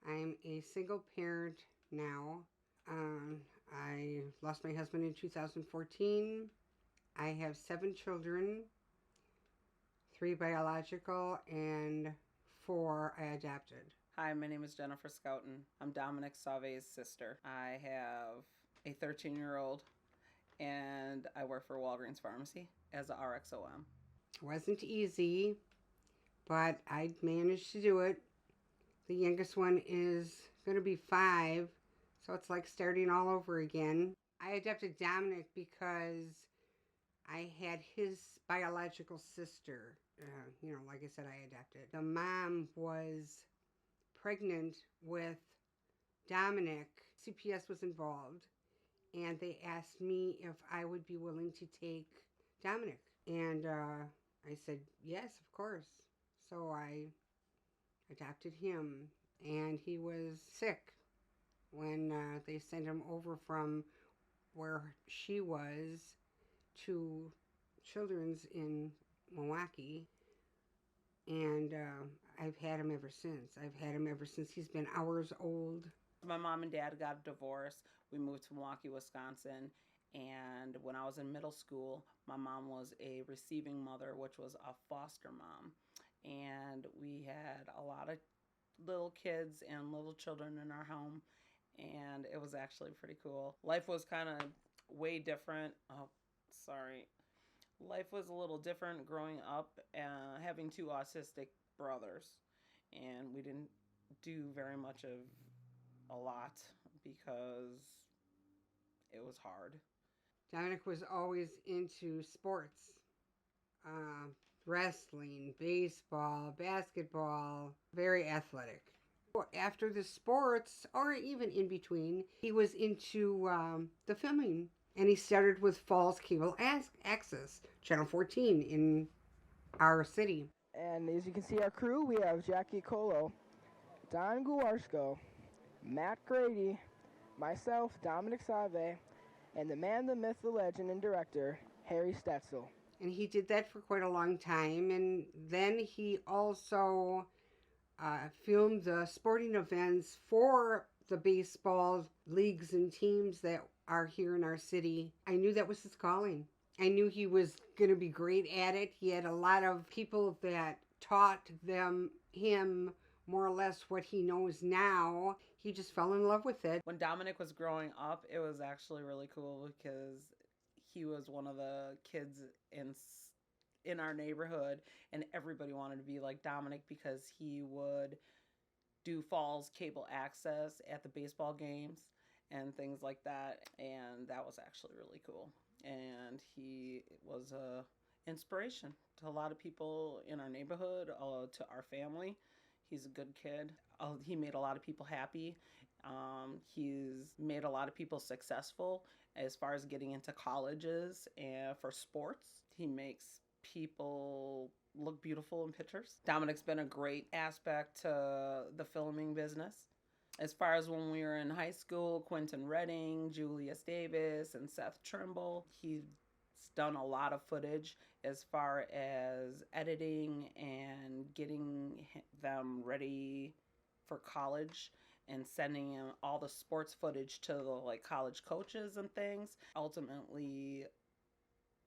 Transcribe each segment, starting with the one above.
I'm a single parent now. I lost my husband in 2014. I have 7 children, 3 biological and 4 I adopted. Hi, my name is Jennifer Scouten. I'm Dominic Sauve's sister. I have a 13-year-old and I work for Walgreens Pharmacy as a RXOM. It wasn't easy, but I managed to do it. The youngest one is going to be 5, so it's like starting all over again. I adopted Dominic because I had his biological sister. Like I said, I adopted. The mom was pregnant with Dominic. CPS was involved, and they asked me if I would be willing to take Dominic. And I said, yes, of course. So I adopted him, and he was sick when they sent him over from where she was to Children's in Milwaukee, and I've had him ever since. He's been hours old. My mom and dad got a divorce. We moved to Milwaukee, Wisconsin. And when I was in middle school, my mom was a receiving mother, which was a foster mom. And we had a lot of little kids and little children in our home. And it was actually pretty cool. Life was kind of way different. Oh, sorry. Life was a little different growing up, having 2 autistic brothers. And we didn't do very much of a lot because it was hard. Dominic was always into sports, uh, wrestling, baseball, basketball, very athletic. After the sports, or even in between, he was into the filming. And he started with Falls Cable Access, Channel 14 in our city. And as you can see, our crew, we have Jackie Colo, Don Guarsko, Matt Grady, myself, Dominic Sauve, and the man, the myth, the legend, and director, Harry Stetzel. And he did that for quite a long time. And then he also filmed the sporting events for the baseball leagues and teams that are here in our city. I knew that was his calling. I knew he was going to be great at it. He had a lot of people that taught him more or less what he knows now. He just fell in love with it. When Dominic was growing up, it was actually really cool because he was one of the kids in our neighborhood, and everybody wanted to be like Dominic because he would do Falls Cable Access at the baseball games and things like that, and that was actually really cool. And he was a inspiration to a lot of people in our neighborhood, to our family. He's a good kid. He made a lot of people happy. He's made a lot of people successful as far as getting into colleges and for sports. He makes people look beautiful in pictures. Dominic's been a great aspect to the filming business. As far as when we were in high school, Quentin Redding, Julius Davis, and Seth Trimble, he's done a lot of footage as far as editing and getting them ready for college and sending them all the sports footage to the college coaches and things. Ultimately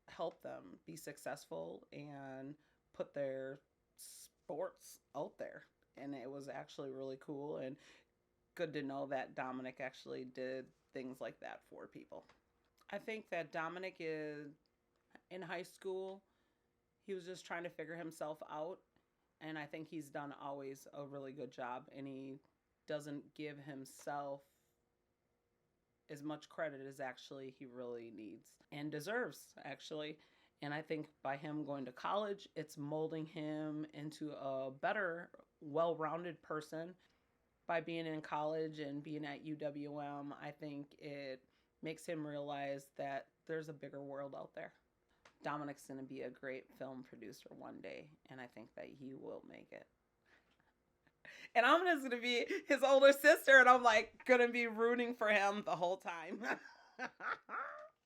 help them be successful and put their sports out there. And it was actually really cool and good to know that Dominic actually did things like that for people. I think that Dominic is in high school. He was just trying to figure himself out. And I think he's done always a really good job. And he doesn't give himself as much credit as actually he really needs and deserves, actually. And I think by him going to college, it's molding him into a better, well-rounded person. By being in college and being at UWM, I think it makes him realize that there's a bigger world out there. Dominic's going to be a great film producer one day, and I think that he will make it. And I'm just going to be his older sister, and I'm going to be rooting for him the whole time.